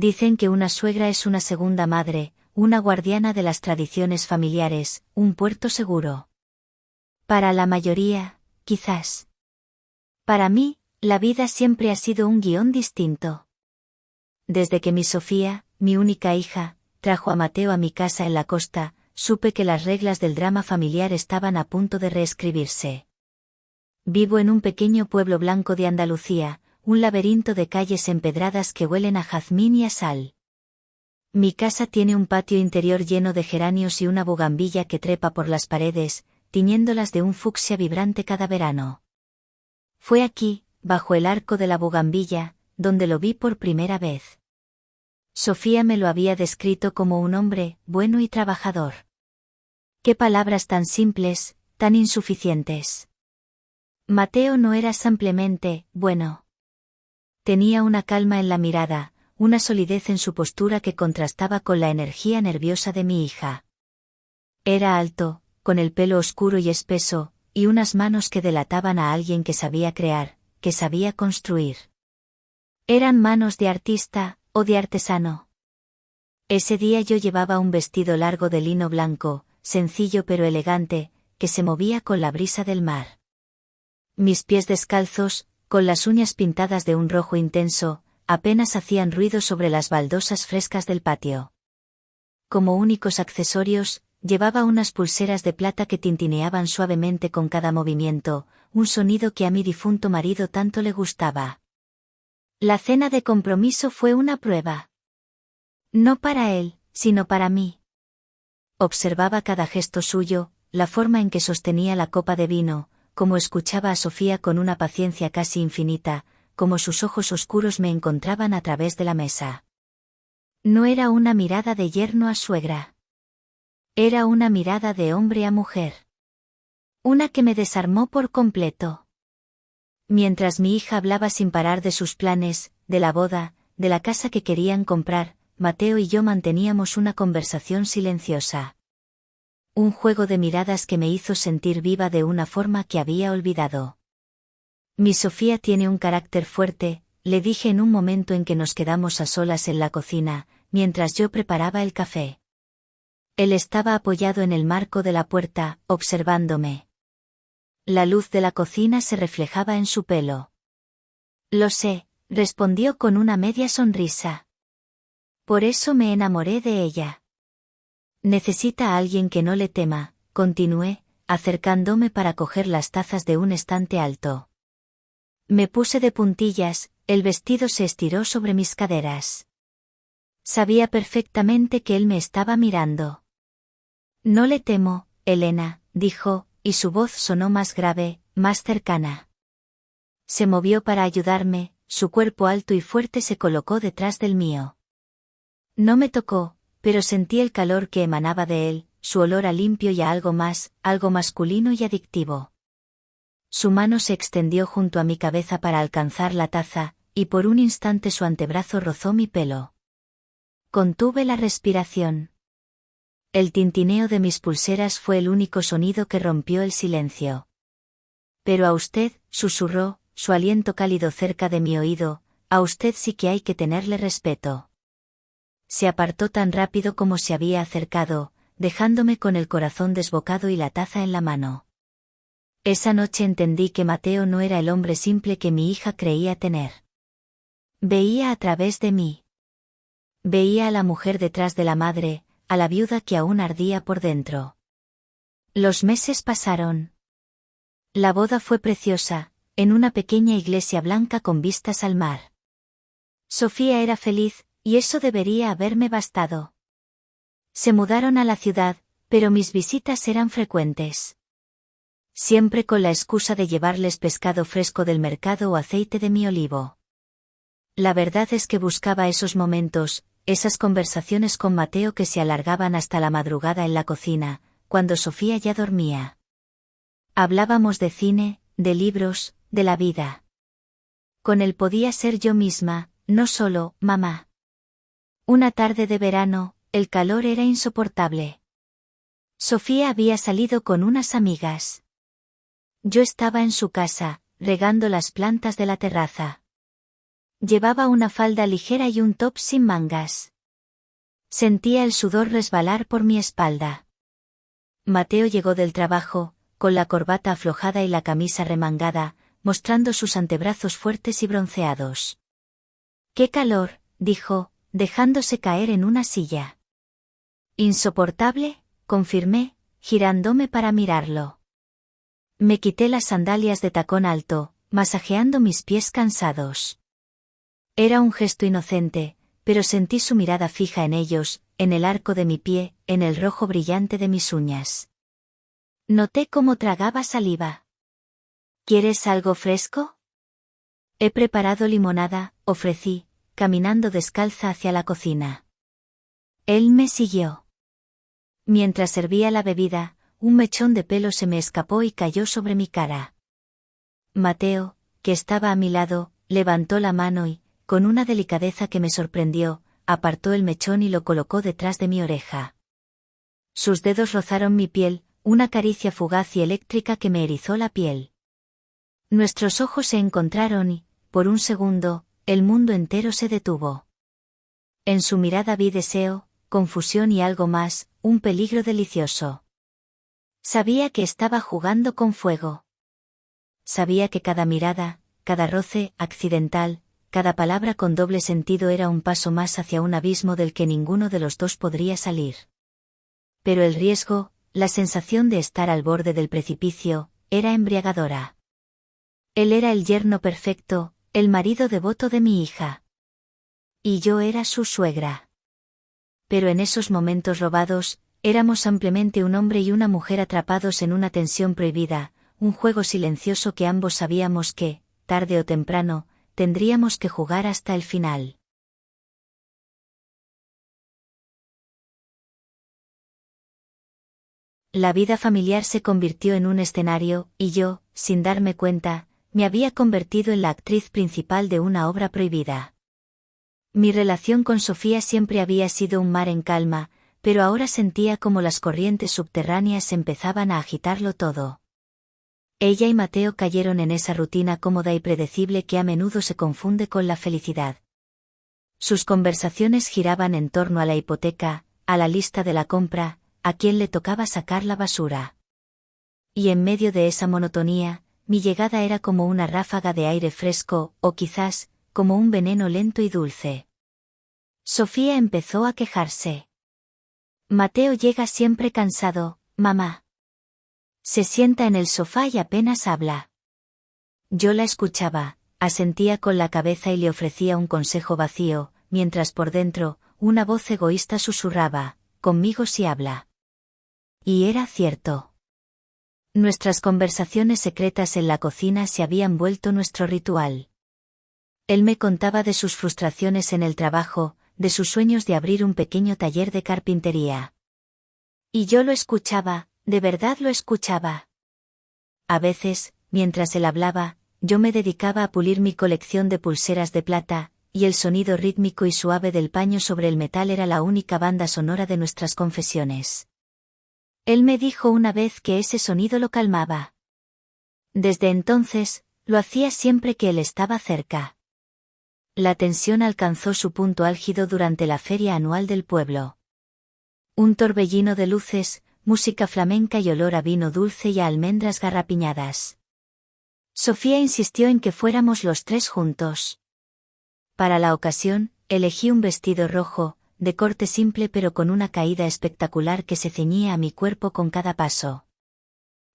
Dicen que una suegra es una segunda madre, una guardiana de las tradiciones familiares, un puerto seguro. Para la mayoría, quizás. Para mí, la vida siempre ha sido un guión distinto. Desde que mi Sofía, mi única hija, trajo a Mateo a mi casa en la costa, supe que las reglas del drama familiar estaban a punto de reescribirse. Vivo en un pequeño pueblo blanco de Andalucía, un laberinto de calles empedradas que huelen a jazmín y a sal. Mi casa tiene un patio interior lleno de geranios y una bugambilla que trepa por las paredes, tiñéndolas de un fucsia vibrante cada verano. Fue aquí, bajo el arco de la bugambilla, donde lo vi por primera vez. Sofía me lo había descrito como un hombre bueno y trabajador. Qué palabras tan simples, tan insuficientes. Mateo no era simplemente bueno. Tenía una calma en la mirada, una solidez en su postura que contrastaba con la energía nerviosa de mi hija. Era alto, con el pelo oscuro y espeso, y unas manos que delataban a alguien que sabía crear, que sabía construir. ¿Eran manos de artista, o de artesano? Ese día yo llevaba un vestido largo de lino blanco, sencillo pero elegante, que se movía con la brisa del mar. Mis pies descalzos, con las uñas pintadas de un rojo intenso, apenas hacían ruido sobre las baldosas frescas del patio. Como únicos accesorios, llevaba unas pulseras de plata que tintineaban suavemente con cada movimiento, un sonido que a mi difunto marido tanto le gustaba. La cena de compromiso fue una prueba. No para él, sino para mí. Observaba cada gesto suyo, la forma en que sostenía la copa de vino, como escuchaba a Sofía con una paciencia casi infinita, como sus ojos oscuros me encontraban a través de la mesa. No era una mirada de yerno a suegra. Era una mirada de hombre a mujer. Una que me desarmó por completo. Mientras mi hija hablaba sin parar de sus planes, de la boda, de la casa que querían comprar, Mateo y yo manteníamos una conversación silenciosa. Un juego de miradas que me hizo sentir viva de una forma que había olvidado. Mi Sofía tiene un carácter fuerte, le dije en un momento en que nos quedamos a solas en la cocina, mientras yo preparaba el café. Él estaba apoyado en el marco de la puerta, observándome. La luz de la cocina se reflejaba en su pelo. Lo sé, respondió con una media sonrisa. Por eso me enamoré de ella. Necesita a alguien que no le tema, continué, acercándome para coger las tazas de un estante alto. Me puse de puntillas, el vestido se estiró sobre mis caderas. Sabía perfectamente que él me estaba mirando. No le temo, Elena, dijo, y su voz sonó más grave, más cercana. Se movió para ayudarme, su cuerpo alto y fuerte se colocó detrás del mío. No me tocó, pero sentí el calor que emanaba de él, su olor a limpio y a algo más, algo masculino y adictivo. Su mano se extendió junto a mi cabeza para alcanzar la taza, y por un instante su antebrazo rozó mi pelo. Contuve la respiración. El tintineo de mis pulseras fue el único sonido que rompió el silencio. Pero a usted, susurró, su aliento cálido cerca de mi oído, a usted sí que hay que tenerle respeto. Se apartó tan rápido como se había acercado, dejándome con el corazón desbocado y la taza en la mano. Esa noche entendí que Mateo no era el hombre simple que mi hija creía tener. Veía a través de mí. Veía a la mujer detrás de la madre, a la viuda que aún ardía por dentro. Los meses pasaron. La boda fue preciosa, en una pequeña iglesia blanca con vistas al mar. Sofía era feliz, y eso debería haberme bastado. Se mudaron a la ciudad, pero mis visitas eran frecuentes. Siempre con la excusa de llevarles pescado fresco del mercado o aceite de mi olivo. La verdad es que buscaba esos momentos, esas conversaciones con Mateo que se alargaban hasta la madrugada en la cocina, cuando Sofía ya dormía. Hablábamos de cine, de libros, de la vida. Con él podía ser yo misma, no solo, mamá. Una tarde de verano, el calor era insoportable. Sofía había salido con unas amigas. Yo estaba en su casa, regando las plantas de la terraza. Llevaba una falda ligera y un top sin mangas. Sentía el sudor resbalar por mi espalda. Mateo llegó del trabajo, con la corbata aflojada y la camisa remangada, mostrando sus antebrazos fuertes y bronceados. «¡Qué calor!», dijo, dejándose caer en una silla. «Insoportable», confirmé, girándome para mirarlo. Me quité las sandalias de tacón alto, masajeando mis pies cansados. Era un gesto inocente, pero sentí su mirada fija en ellos, en el arco de mi pie, en el rojo brillante de mis uñas. Noté cómo tragaba saliva. «¿Quieres algo fresco?». «He preparado limonada», ofrecí, caminando descalza hacia la cocina. Él me siguió. Mientras servía la bebida, un mechón de pelo se me escapó y cayó sobre mi cara. Mateo, que estaba a mi lado, levantó la mano y, con una delicadeza que me sorprendió, apartó el mechón y lo colocó detrás de mi oreja. Sus dedos rozaron mi piel, una caricia fugaz y eléctrica que me erizó la piel. Nuestros ojos se encontraron y, por un segundo, el mundo entero se detuvo. En su mirada vi deseo, confusión y algo más, un peligro delicioso. Sabía que estaba jugando con fuego. Sabía que cada mirada, cada roce accidental, cada palabra con doble sentido era un paso más hacia un abismo del que ninguno de los dos podría salir. Pero el riesgo, la sensación de estar al borde del precipicio, era embriagadora. Él era el yerno perfecto, el marido devoto de mi hija. Y yo era su suegra. Pero en esos momentos robados, éramos ampliamente un hombre y una mujer atrapados en una tensión prohibida, un juego silencioso que ambos sabíamos que, tarde o temprano, tendríamos que jugar hasta el final. La vida familiar se convirtió en un escenario, y yo, sin darme cuenta, me había convertido en la actriz principal de una obra prohibida. Mi relación con Sofía siempre había sido un mar en calma, pero ahora sentía como las corrientes subterráneas empezaban a agitarlo todo. Ella y Mateo cayeron en esa rutina cómoda y predecible que a menudo se confunde con la felicidad. Sus conversaciones giraban en torno a la hipoteca, a la lista de la compra, a quién le tocaba sacar la basura. Y en medio de esa monotonía, mi llegada era como una ráfaga de aire fresco, o quizás, como un veneno lento y dulce. Sofía empezó a quejarse. «Mateo llega siempre cansado, mamá. Se sienta en el sofá y apenas habla». Yo la escuchaba, asentía con la cabeza y le ofrecía un consejo vacío, mientras por dentro, una voz egoísta susurraba, «Conmigo sí habla». Y era cierto. Nuestras conversaciones secretas en la cocina se habían vuelto nuestro ritual. Él me contaba de sus frustraciones en el trabajo, de sus sueños de abrir un pequeño taller de carpintería. Y yo lo escuchaba, de verdad lo escuchaba. A veces, mientras él hablaba, yo me dedicaba a pulir mi colección de pulseras de plata, y el sonido rítmico y suave del paño sobre el metal era la única banda sonora de nuestras confesiones. Él me dijo una vez que ese sonido lo calmaba. Desde entonces, lo hacía siempre que él estaba cerca. La tensión alcanzó su punto álgido durante la feria anual del pueblo. Un torbellino de luces, música flamenca y olor a vino dulce y a almendras garrapiñadas. Sofía insistió en que fuéramos los tres juntos. Para la ocasión, elegí un vestido rojo, de corte simple pero con una caída espectacular que se ceñía a mi cuerpo con cada paso.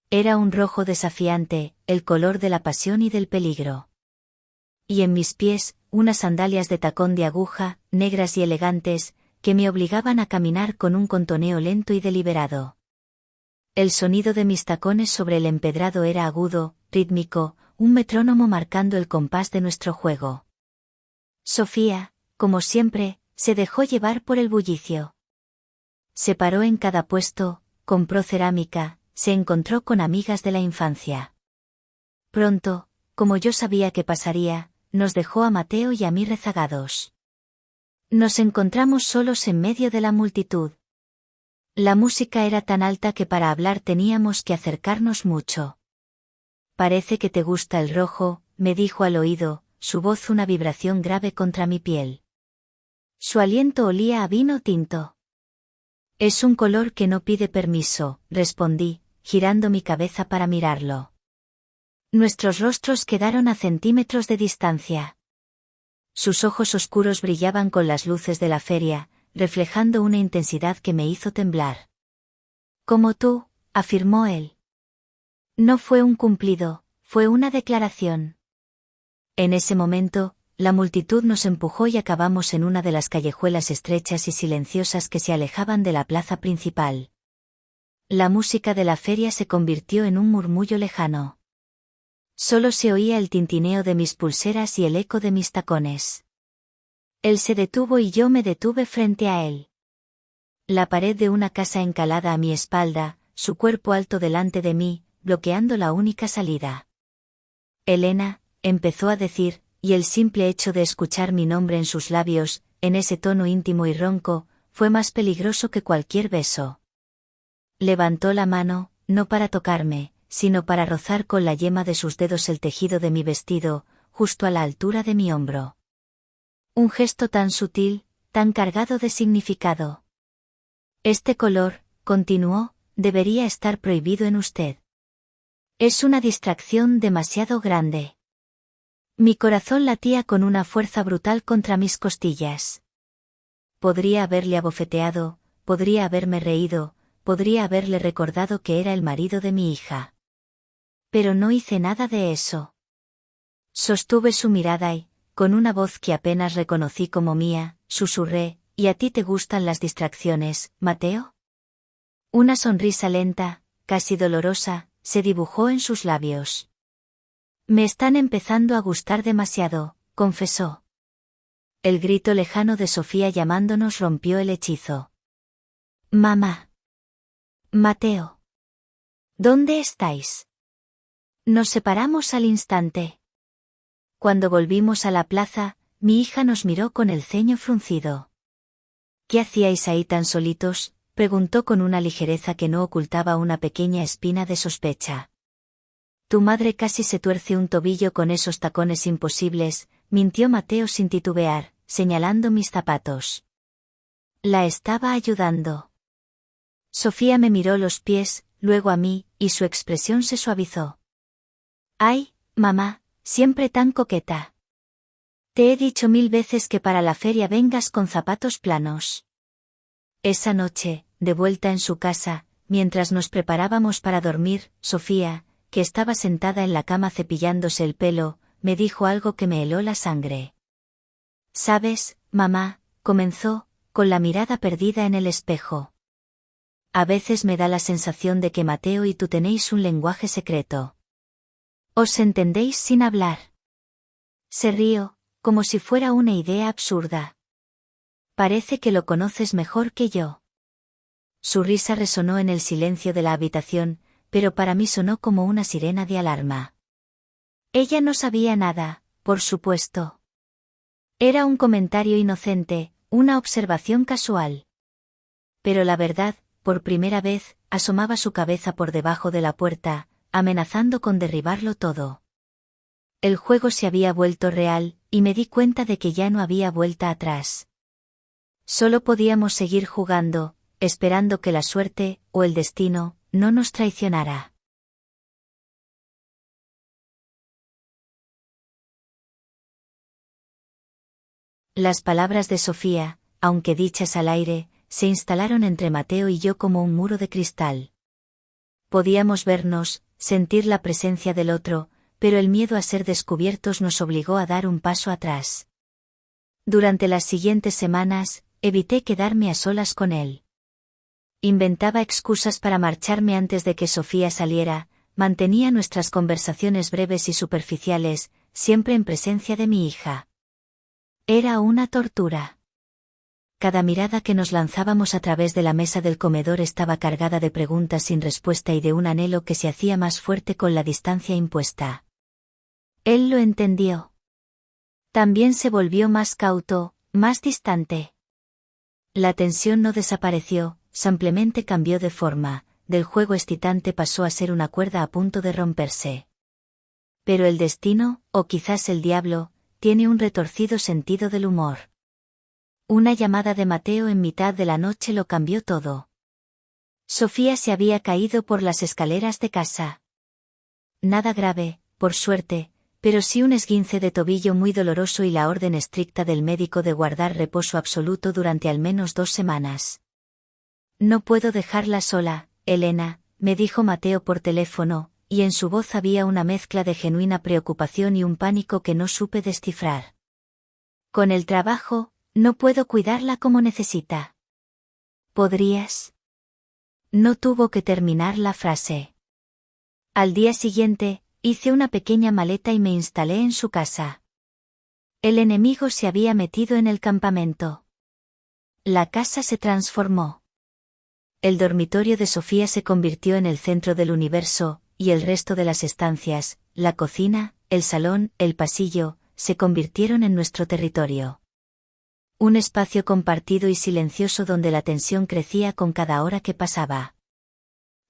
Era un rojo desafiante, el color de la pasión y del peligro. Y en mis pies, unas sandalias de tacón de aguja, negras y elegantes, que me obligaban a caminar con un contoneo lento y deliberado. El sonido de mis tacones sobre el empedrado era agudo, rítmico, un metrónomo marcando el compás de nuestro juego. Sofía, como siempre, se dejó llevar por el bullicio. Se paró en cada puesto, compró cerámica, se encontró con amigas de la infancia. Pronto, como yo sabía que pasaría, nos dejó a Mateo y a mí rezagados. Nos encontramos solos en medio de la multitud. La música era tan alta que para hablar teníamos que acercarnos mucho. «Parece que te gusta el rojo», me dijo al oído, su voz una vibración grave contra mi piel. Su aliento olía a vino tinto. Es un color que no pide permiso, respondí, girando mi cabeza para mirarlo. Nuestros rostros quedaron a centímetros de distancia. Sus ojos oscuros brillaban con las luces de la feria, reflejando una intensidad que me hizo temblar. Como tú, afirmó él. No fue un cumplido, fue una declaración. En ese momento, la multitud nos empujó y acabamos en una de las callejuelas estrechas y silenciosas que se alejaban de la plaza principal. La música de la feria se convirtió en un murmullo lejano. Solo se oía el tintineo de mis pulseras y el eco de mis tacones. Él se detuvo y yo me detuve frente a él. La pared de una casa encalada a mi espalda, su cuerpo alto delante de mí, bloqueando la única salida. Elena, empezó a decir, y el simple hecho de escuchar mi nombre en sus labios, en ese tono íntimo y ronco, fue más peligroso que cualquier beso. Levantó la mano, no para tocarme, sino para rozar con la yema de sus dedos el tejido de mi vestido, justo a la altura de mi hombro. Un gesto tan sutil, tan cargado de significado. Este color, continuó, debería estar prohibido en usted. Es una distracción demasiado grande. Mi corazón latía con una fuerza brutal contra mis costillas. Podría haberle abofeteado, podría haberme reído, podría haberle recordado que era el marido de mi hija. Pero no hice nada de eso. Sostuve su mirada y, con una voz que apenas reconocí como mía, susurré, ¿y a ti te gustan las distracciones, Mateo? Una sonrisa lenta, casi dolorosa, se dibujó en sus labios. Me están empezando a gustar demasiado, confesó. El grito lejano de Sofía llamándonos rompió el hechizo. Mamá. Mateo. ¿Dónde estáis? Nos separamos al instante. Cuando volvimos a la plaza, mi hija nos miró con el ceño fruncido. ¿Qué hacíais ahí tan solitos?, preguntó con una ligereza que no ocultaba una pequeña espina de sospecha. Tu madre casi se tuerce un tobillo con esos tacones imposibles, mintió Mateo sin titubear, señalando mis zapatos. La estaba ayudando. Sofía me miró los pies, luego a mí, y su expresión se suavizó. Ay, mamá, siempre tan coqueta. Te he dicho 1000 veces que para la feria vengas con zapatos planos. Esa noche, de vuelta en su casa, mientras nos preparábamos para dormir, Sofía, que estaba sentada en la cama cepillándose el pelo, me dijo algo que me heló la sangre. ¿Sabes, mamá?, comenzó, con la mirada perdida en el espejo. A veces me da la sensación de que Mateo y tú tenéis un lenguaje secreto. Os entendéis sin hablar. Se rió, como si fuera una idea absurda. Parece que lo conoces mejor que yo. Su risa resonó en el silencio de la habitación, pero para mí sonó como una sirena de alarma. Ella no sabía nada, por supuesto. Era un comentario inocente, una observación casual. Pero la verdad, por primera vez, asomaba su cabeza por debajo de la puerta, amenazando con derribarlo todo. El juego se había vuelto real, y me di cuenta de que ya no había vuelta atrás. Solo podíamos seguir jugando, esperando que la suerte, o el destino, no nos traicionara. Las palabras de Sofía, aunque dichas al aire, se instalaron entre Mateo y yo como un muro de cristal. Podíamos vernos, sentir la presencia del otro, pero el miedo a ser descubiertos nos obligó a dar un paso atrás. Durante las siguientes semanas, evité quedarme a solas con él. Inventaba excusas para marcharme antes de que Sofía saliera, mantenía nuestras conversaciones breves y superficiales, siempre en presencia de mi hija. Era una tortura. Cada mirada que nos lanzábamos a través de la mesa del comedor estaba cargada de preguntas sin respuesta y de un anhelo que se hacía más fuerte con la distancia impuesta. Él lo entendió. También se volvió más cauto, más distante. La tensión no desapareció, simplemente cambió de forma, del juego excitante pasó a ser una cuerda a punto de romperse. Pero el destino, o quizás el diablo, tiene un retorcido sentido del humor. Una llamada de Mateo en mitad de la noche lo cambió todo. Sofía se había caído por las escaleras de casa. Nada grave, por suerte, pero sí un esguince de tobillo muy doloroso y la orden estricta del médico de guardar reposo absoluto durante al menos 2 semanas. No puedo dejarla sola, Elena, me dijo Mateo por teléfono, y en su voz había una mezcla de genuina preocupación y un pánico que no supe descifrar. Con el trabajo, no puedo cuidarla como necesita. ¿Podrías? No tuvo que terminar la frase. Al día siguiente, hice una pequeña maleta y me instalé en su casa. El enemigo se había metido en el campamento. La casa se transformó. El dormitorio de Sofía se convirtió en el centro del universo, y el resto de las estancias, la cocina, el salón, el pasillo, se convirtieron en nuestro territorio. Un espacio compartido y silencioso donde la tensión crecía con cada hora que pasaba.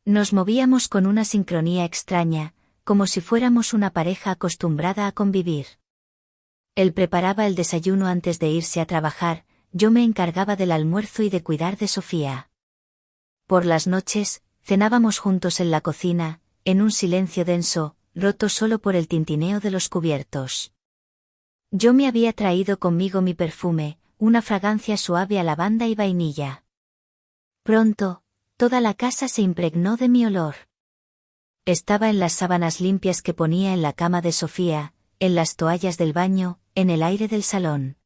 Nos movíamos con una sincronía extraña, como si fuéramos una pareja acostumbrada a convivir. Él preparaba el desayuno antes de irse a trabajar, yo me encargaba del almuerzo y de cuidar de Sofía. Por las noches, cenábamos juntos en la cocina, en un silencio denso, roto solo por el tintineo de los cubiertos. Yo me había traído conmigo mi perfume, una fragancia suave a lavanda y vainilla. Pronto, toda la casa se impregnó de mi olor. Estaba en las sábanas limpias que ponía en la cama de Sofía, en las toallas del baño, en el aire del salón.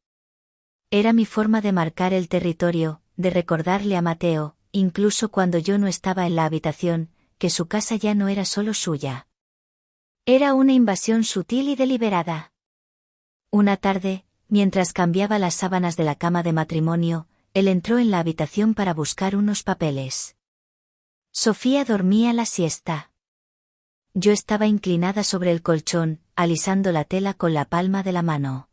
Era mi forma de marcar el territorio, de recordarle a Mateo, incluso cuando yo no estaba en la habitación, que su casa ya no era solo suya. Era una invasión sutil y deliberada. Una tarde, mientras cambiaba las sábanas de la cama de matrimonio, él entró en la habitación para buscar unos papeles. Sofía dormía la siesta. Yo estaba inclinada sobre el colchón, alisando la tela con la palma de la mano.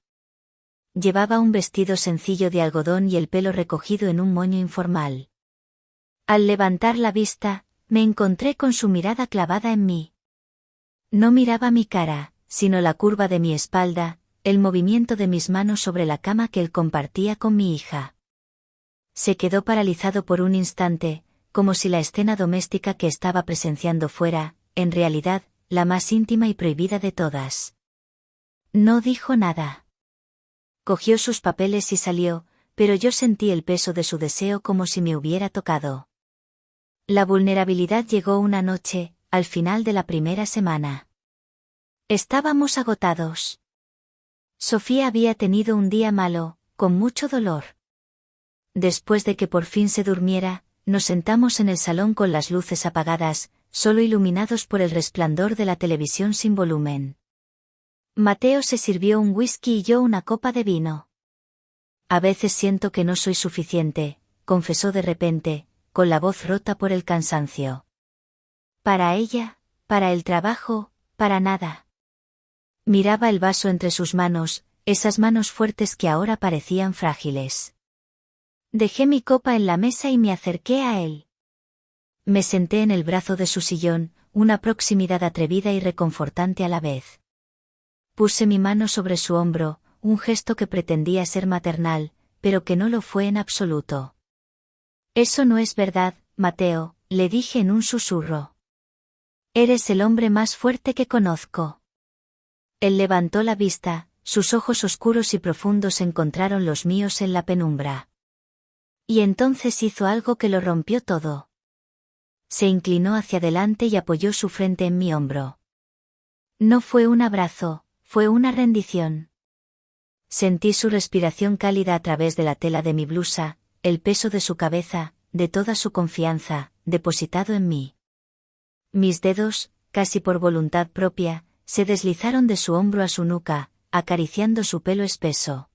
Llevaba un vestido sencillo de algodón y el pelo recogido en un moño informal. Al levantar la vista, me encontré con su mirada clavada en mí. No miraba mi cara, sino la curva de mi espalda, el movimiento de mis manos sobre la cama que él compartía con mi hija. Se quedó paralizado por un instante, como si la escena doméstica que estaba presenciando fuera, en realidad, la más íntima y prohibida de todas. No dijo nada. Cogió sus papeles y salió, pero yo sentí el peso de su deseo como si me hubiera tocado. La vulnerabilidad llegó una noche, al final de la primera semana. Estábamos agotados. Sofía había tenido un día malo, con mucho dolor. Después de que por fin se durmiera, nos sentamos en el salón con las luces apagadas, solo iluminados por el resplandor de la televisión sin volumen. Mateo se sirvió un whisky y yo una copa de vino. A veces siento que no soy suficiente, confesó de repente, con la voz rota por el cansancio. Para ella, para el trabajo, para nada. Miraba el vaso entre sus manos, esas manos fuertes que ahora parecían frágiles. Dejé mi copa en la mesa y me acerqué a él. Me senté en el brazo de su sillón, una proximidad atrevida y reconfortante a la vez. Puse mi mano sobre su hombro, un gesto que pretendía ser maternal, pero que no lo fue en absoluto. Eso no es verdad, Mateo, le dije en un susurro. Eres el hombre más fuerte que conozco. Él levantó la vista, sus ojos oscuros y profundos encontraron los míos en la penumbra. Y entonces hizo algo que lo rompió todo. Se inclinó hacia adelante y apoyó su frente en mi hombro. No fue un abrazo, fue una rendición. Sentí su respiración cálida a través de la tela de mi blusa, el peso de su cabeza, de toda su confianza, depositado en mí. Mis dedos, casi por voluntad propia, se deslizaron de su hombro a su nuca, acariciando su pelo espeso.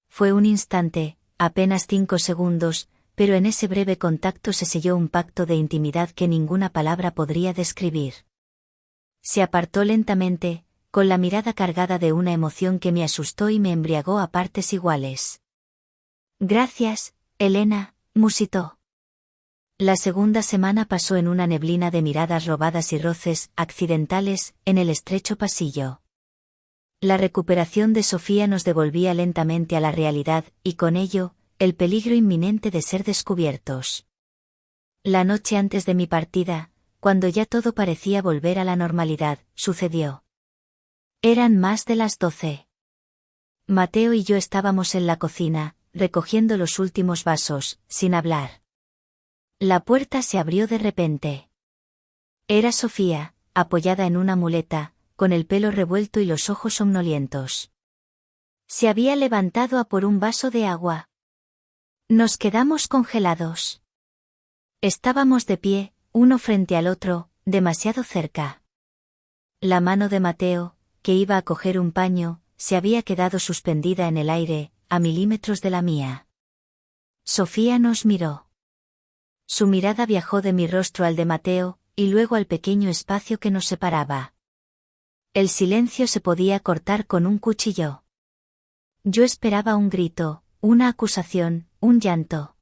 Fue un instante, apenas 5 segundos, pero en ese breve contacto se selló un pacto de intimidad que ninguna palabra podría describir. Se apartó lentamente, con la mirada cargada de una emoción que me asustó y me embriagó a partes iguales. Gracias, Elena, musitó. La segunda semana pasó en una neblina de miradas robadas y roces accidentales en el estrecho pasillo. La recuperación de Sofía nos devolvía lentamente a la realidad, y con ello, el peligro inminente de ser descubiertos. La noche antes de mi partida, cuando ya todo parecía volver a la normalidad, sucedió. Eran más de las 12. Mateo y yo estábamos en la cocina, recogiendo los últimos vasos, sin hablar. La puerta se abrió de repente. Era Sofía, apoyada en una muleta, con el pelo revuelto y los ojos somnolientos. Se había levantado a por un vaso de agua. Nos quedamos congelados. Estábamos de pie, uno frente al otro, demasiado cerca. La mano de Mateo, que iba a coger un paño, se había quedado suspendida en el aire, a milímetros de la mía. Sofía nos miró. Su mirada viajó de mi rostro al de Mateo, y luego al pequeño espacio que nos separaba. El silencio se podía cortar con un cuchillo. Yo esperaba un grito, una acusación, un llanto.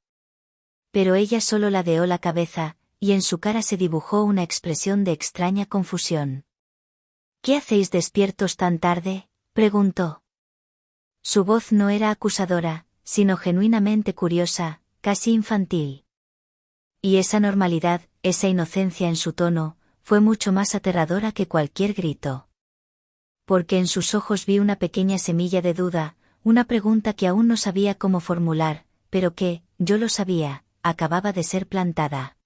Pero ella solo ladeó la cabeza, y en su cara se dibujó una expresión de extraña confusión. «¿Qué hacéis despiertos tan tarde?», preguntó. Su voz no era acusadora, sino genuinamente curiosa, casi infantil. Y esa normalidad, esa inocencia en su tono, fue mucho más aterradora que cualquier grito. Porque en sus ojos vi una pequeña semilla de duda, una pregunta que aún no sabía cómo formular, pero que, yo lo sabía, acababa de ser plantada.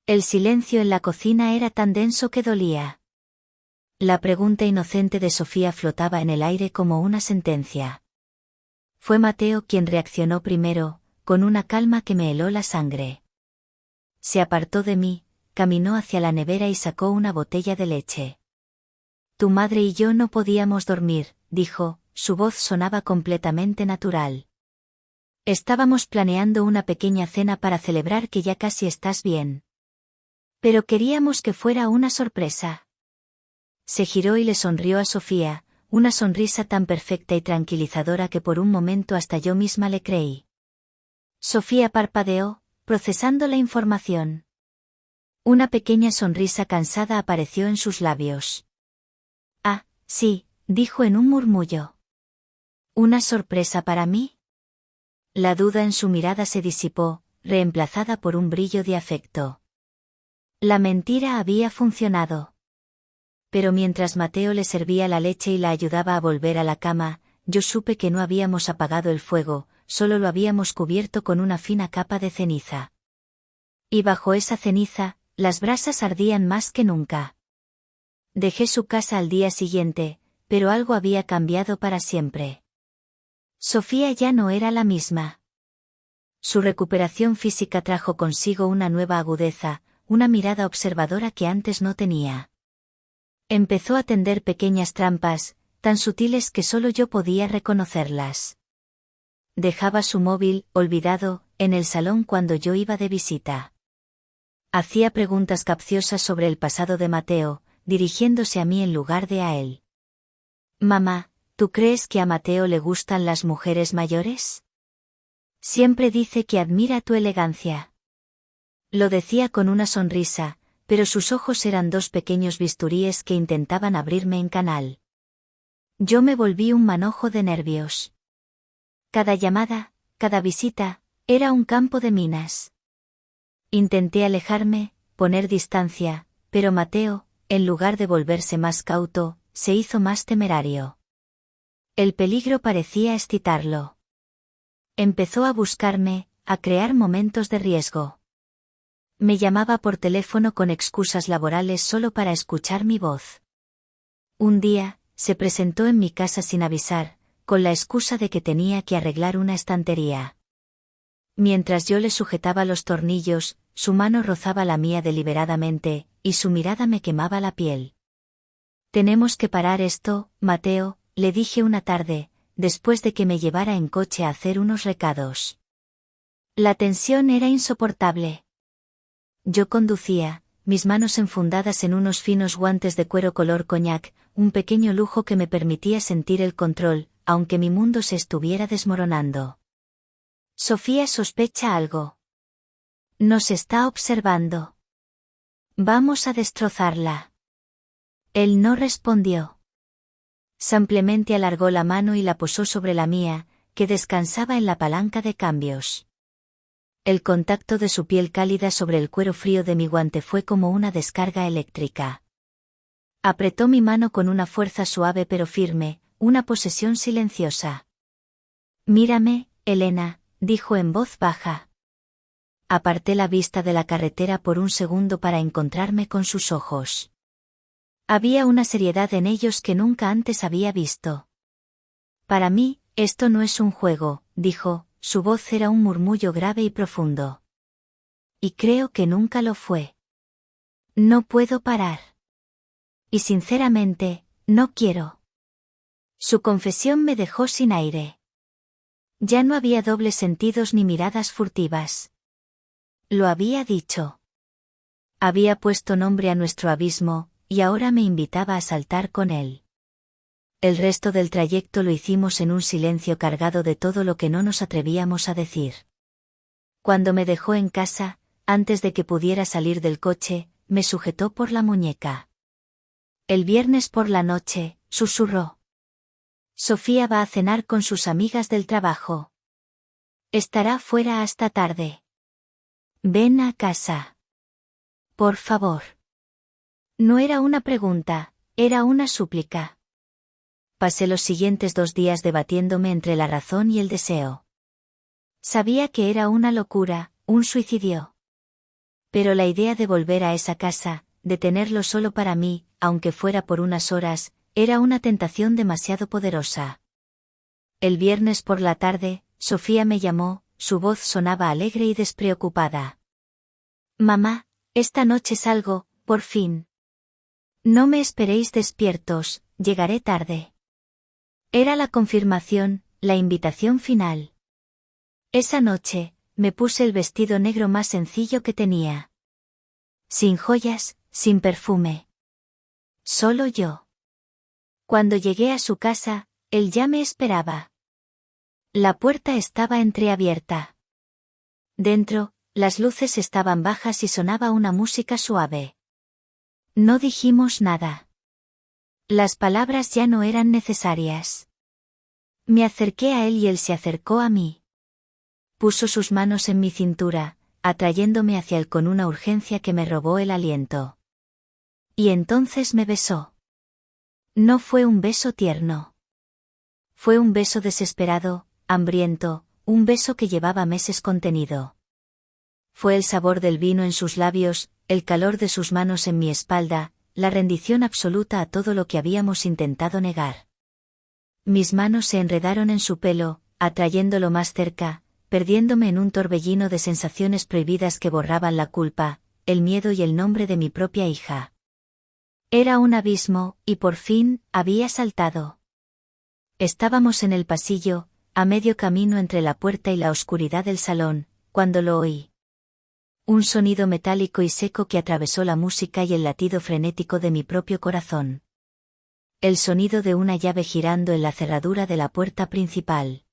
El silencio en la cocina era tan denso que dolía. La pregunta inocente de Sofía flotaba en el aire como una sentencia. Fue Mateo quien reaccionó primero, con una calma que me heló la sangre. Se apartó de mí, caminó hacia la nevera y sacó una botella de leche. «Tu madre y yo no podíamos dormir», dijo, su voz sonaba completamente natural. «Estábamos planeando una pequeña cena para celebrar que ya casi estás bien. Pero queríamos que fuera una sorpresa». Se giró y le sonrió a Sofía, una sonrisa tan perfecta y tranquilizadora que por un momento hasta yo misma le creí. Sofía parpadeó, procesando la información. Una pequeña sonrisa cansada apareció en sus labios. «Ah, sí», dijo en un murmullo. «¿Una sorpresa para mí?». La duda en su mirada se disipó, reemplazada por un brillo de afecto. La mentira había funcionado. Pero mientras Mateo le servía la leche y la ayudaba a volver a la cama, yo supe que no habíamos apagado el fuego, solo lo habíamos cubierto con una fina capa de ceniza. Y bajo esa ceniza, las brasas ardían más que nunca. Dejé su casa al día siguiente, pero algo había cambiado para siempre. Sofía ya no era la misma. Su recuperación física trajo consigo una nueva agudeza, una mirada observadora que antes no tenía. Empezó a tender pequeñas trampas, tan sutiles que solo yo podía reconocerlas. Dejaba su móvil, olvidado, en el salón cuando yo iba de visita. Hacía preguntas capciosas sobre el pasado de Mateo, dirigiéndose a mí en lugar de a él. «Mamá, ¿tú crees que a Mateo le gustan las mujeres mayores? Siempre dice que admira tu elegancia». Lo decía con una sonrisa, pero sus ojos eran dos pequeños bisturíes que intentaban abrirme en canal. Yo me volví un manojo de nervios. Cada llamada, cada visita, era un campo de minas. Intenté alejarme, poner distancia, pero Mateo, en lugar de volverse más cauto, se hizo más temerario. El peligro parecía excitarlo. Empezó a buscarme, a crear momentos de riesgo. Me llamaba por teléfono con excusas laborales solo para escuchar mi voz. Un día, se presentó en mi casa sin avisar, con la excusa de que tenía que arreglar una estantería. Mientras yo le sujetaba los tornillos, su mano rozaba la mía deliberadamente, y su mirada me quemaba la piel. «Tenemos que parar esto, Mateo», le dije una tarde, después de que me llevara en coche a hacer unos recados. La tensión era insoportable. Yo conducía, mis manos enfundadas en unos finos guantes de cuero color coñac, un pequeño lujo que me permitía sentir el control, aunque mi mundo se estuviera desmoronando. «Sofía sospecha algo. Nos está observando». Vamos a destrozarla. Él no respondió. Simplemente alargó la mano y la posó sobre la mía, que descansaba en la palanca de cambios. El contacto de su piel cálida sobre el cuero frío de mi guante fue como una descarga eléctrica. Apretó mi mano con una fuerza suave pero firme, una posesión silenciosa. Mírame, Elena, dijo en voz baja. Aparté la vista de la carretera por un segundo para encontrarme con sus ojos. Había una seriedad en ellos que nunca antes había visto. Para mí, esto no es un juego, dijo, su voz era un murmullo grave y profundo. Y creo que nunca lo fue. No puedo parar. Y sinceramente, no quiero. Su confesión me dejó sin aire. Ya no había dobles sentidos ni miradas furtivas. Lo había dicho. Había puesto nombre a nuestro abismo, y ahora me invitaba a saltar con él. El resto del trayecto lo hicimos en un silencio cargado de todo lo que no nos atrevíamos a decir. Cuando me dejó en casa, antes de que pudiera salir del coche, me sujetó por la muñeca. El viernes por la noche, susurró. Sofía va a cenar con sus amigas del trabajo. Estará fuera hasta tarde. Ven a casa. Por favor. No era una pregunta, era una súplica. Pasé los siguientes 2 días debatiéndome entre la razón y el deseo. Sabía que era una locura, un suicidio. Pero la idea de volver a esa casa, de tenerlo solo para mí, aunque fuera por unas horas, era una tentación demasiado poderosa. El viernes por la tarde, Sofía me llamó, su voz sonaba alegre y despreocupada. Mamá, esta noche salgo, por fin. No me esperéis despiertos, llegaré tarde. Era la confirmación, la invitación final. Esa noche, me puse el vestido negro más sencillo que tenía. Sin joyas, sin perfume. Solo yo. Cuando llegué a su casa, él ya me esperaba. La puerta estaba entreabierta. Dentro, las luces estaban bajas y sonaba una música suave. No dijimos nada. Las palabras ya no eran necesarias. Me acerqué a él y él se acercó a mí. Puso sus manos en mi cintura, atrayéndome hacia él con una urgencia que me robó el aliento. Y entonces me besó. No fue un beso tierno. Fue un beso desesperado, hambriento, un beso que llevaba meses contenido. Fue el sabor del vino en sus labios, el calor de sus manos en mi espalda, la rendición absoluta a todo lo que habíamos intentado negar. Mis manos se enredaron en su pelo, atrayéndolo más cerca, perdiéndome en un torbellino de sensaciones prohibidas que borraban la culpa, el miedo y el nombre de mi propia hija. Era un abismo, y por fin, había saltado. Estábamos en el pasillo, a medio camino entre la puerta y la oscuridad del salón, cuando lo oí. Un sonido metálico y seco que atravesó la música y el latido frenético de mi propio corazón. El sonido de una llave girando en la cerradura de la puerta principal.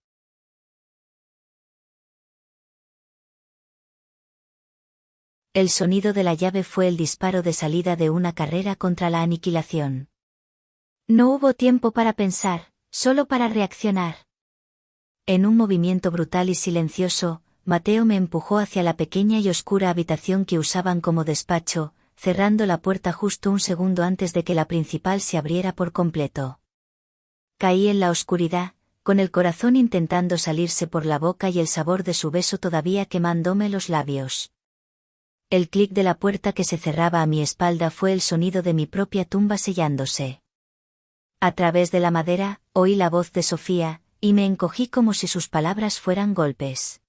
El sonido de la llave fue el disparo de salida de una carrera contra la aniquilación. No hubo tiempo para pensar, solo para reaccionar. En un movimiento brutal y silencioso, Mateo me empujó hacia la pequeña y oscura habitación que usaban como despacho, cerrando la puerta justo un segundo antes de que la principal se abriera por completo. Caí en la oscuridad, con el corazón intentando salirse por la boca y el sabor de su beso todavía quemándome los labios. El clic de la puerta que se cerraba a mi espalda fue el sonido de mi propia tumba sellándose. A través de la madera, oí la voz de Sofía, y me encogí como si sus palabras fueran golpes.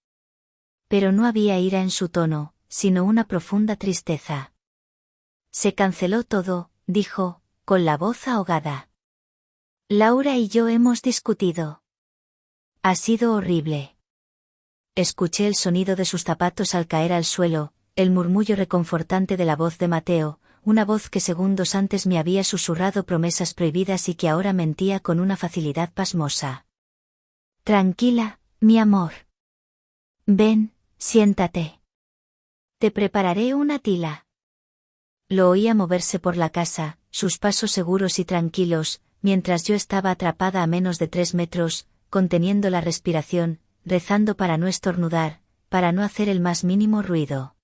Pero no había ira en su tono, sino una profunda tristeza. Se canceló todo, dijo, con la voz ahogada. Laura y yo hemos discutido. Ha sido horrible. Escuché el sonido de sus zapatos al caer al suelo, el murmullo reconfortante de la voz de Mateo, una voz que segundos antes me había susurrado promesas prohibidas y que ahora mentía con una facilidad pasmosa. Tranquila, mi amor. Ven, siéntate. Te prepararé una tila. Lo oía moverse por la casa, sus pasos seguros y tranquilos, mientras yo estaba atrapada a menos de 3 metros, conteniendo la respiración, rezando para no estornudar, para no hacer el más mínimo ruido.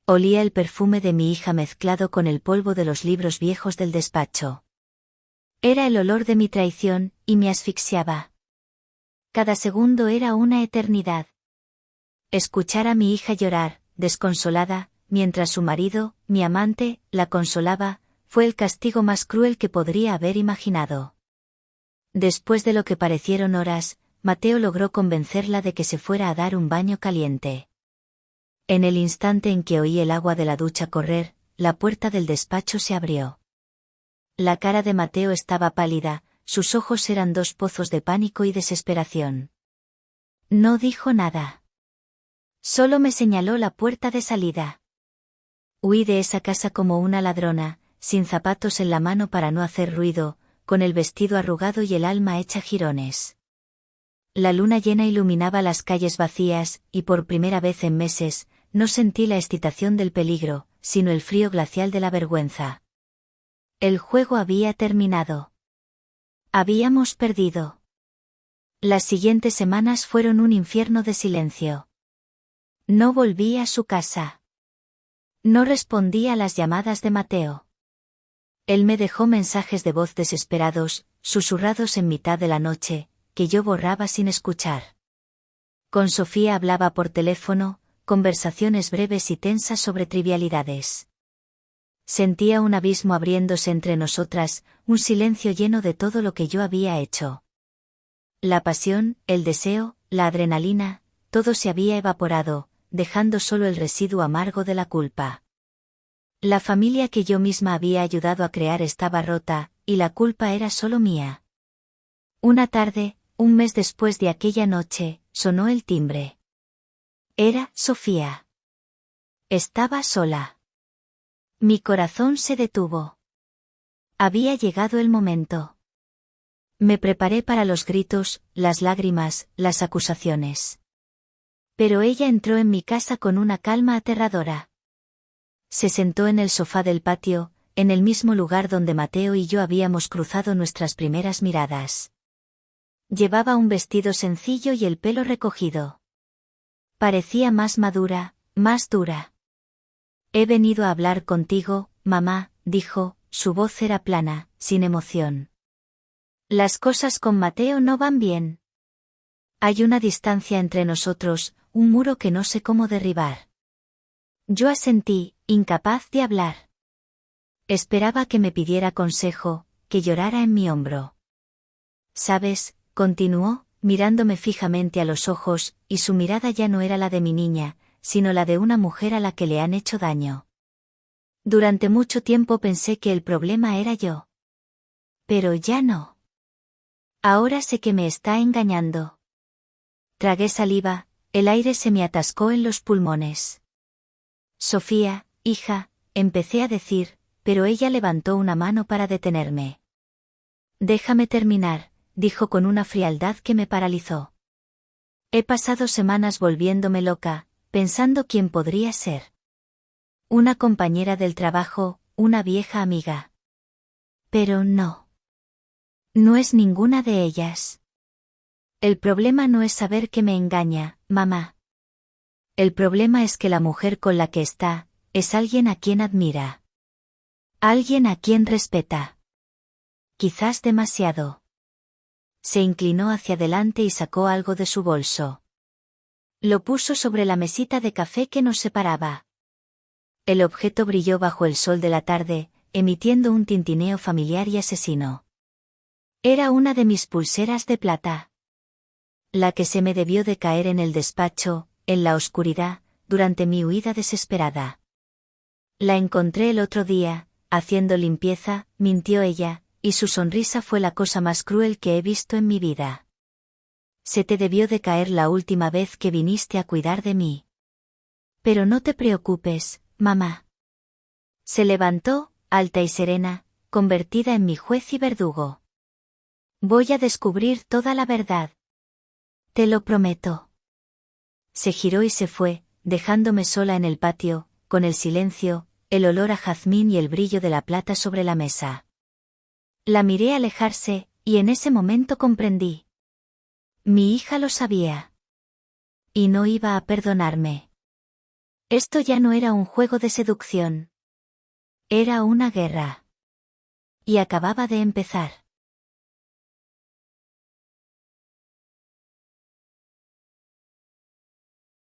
Olía el perfume de mi hija mezclado con el polvo de los libros viejos del despacho. Era el olor de mi traición, y me asfixiaba. Cada segundo era una eternidad. Escuchar a mi hija llorar, desconsolada, mientras su marido, mi amante, la consolaba, fue el castigo más cruel que podría haber imaginado. Después de lo que parecieron horas, Mateo logró convencerla de que se fuera a dar un baño caliente. En el instante en que oí el agua de la ducha correr, la puerta del despacho se abrió. La cara de Mateo estaba pálida, sus ojos eran 2 pozos de pánico y desesperación. No dijo nada. Solo me señaló la puerta de salida. Huí de esa casa como una ladrona, sin zapatos en la mano para no hacer ruido, con el vestido arrugado y el alma hecha jirones. La luna llena iluminaba las calles vacías, y por primera vez en meses, no sentí la excitación del peligro, sino el frío glacial de la vergüenza. El juego había terminado. Habíamos perdido. Las siguientes semanas fueron un infierno de silencio. No volví a su casa. No respondí a las llamadas de Mateo. Él me dejó mensajes de voz desesperados, susurrados en mitad de la noche, que yo borraba sin escuchar. Con Sofía hablaba por teléfono, conversaciones breves y tensas sobre trivialidades. Sentía un abismo abriéndose entre nosotras, un silencio lleno de todo lo que yo había hecho. La pasión, el deseo, la adrenalina, todo se había evaporado, dejando solo el residuo amargo de la culpa. La familia que yo misma había ayudado a crear estaba rota, y la culpa era solo mía. Una tarde, un mes después de aquella noche, sonó el timbre. Era Sofía. Estaba sola. Mi corazón se detuvo. Había llegado el momento. Me preparé para los gritos, las lágrimas, las acusaciones. Pero ella entró en mi casa con una calma aterradora. Se sentó en el sofá del patio, en el mismo lugar donde Mateo y yo habíamos cruzado nuestras primeras miradas. Llevaba un vestido sencillo y el pelo recogido. Parecía más madura, más dura. He venido a hablar contigo, mamá, dijo, su voz era plana, sin emoción. Las cosas con Mateo no van bien. Hay una distancia entre nosotros, un muro que no sé cómo derribar. Yo asentí, incapaz de hablar. Esperaba que me pidiera consejo, que llorara en mi hombro. ¿Sabes?, continuó, mirándome fijamente a los ojos, y su mirada ya no era la de mi niña, sino la de una mujer a la que le han hecho daño. Durante mucho tiempo pensé que el problema era yo. Pero ya no. Ahora sé que me está engañando. Tragué saliva, el aire se me atascó en los pulmones. Sofía, hija, empecé a decir, pero ella levantó una mano para detenerme. Déjame terminar, dijo con una frialdad que me paralizó. He pasado semanas volviéndome loca, pensando quién podría ser. Una compañera del trabajo, una vieja amiga. Pero no. No es ninguna de ellas. El problema no es saber que me engaña, mamá. El problema es que la mujer con la que está, es alguien a quien admira. Alguien a quien respeta. Quizás demasiado. Se inclinó hacia adelante y sacó algo de su bolso. Lo puso sobre la mesita de café que nos separaba. El objeto brilló bajo el sol de la tarde, emitiendo un tintineo familiar y asesino. Era una de mis pulseras de plata. La que se me debió de caer en el despacho, en la oscuridad, durante mi huida desesperada. La encontré el otro día, haciendo limpieza, mintió ella, y su sonrisa fue la cosa más cruel que he visto en mi vida. Se te debió de caer la última vez que viniste a cuidar de mí. Pero no te preocupes, mamá. Se levantó, alta y serena, convertida en mi juez y verdugo. Voy a descubrir toda la verdad. Te lo prometo. Se giró y se fue, dejándome sola en el patio, con el silencio, el olor a jazmín y el brillo de la plata sobre la mesa. La miré alejarse, y en ese momento comprendí. Mi hija lo sabía. Y no iba a perdonarme. Esto ya no era un juego de seducción. Era una guerra. Y acababa de empezar.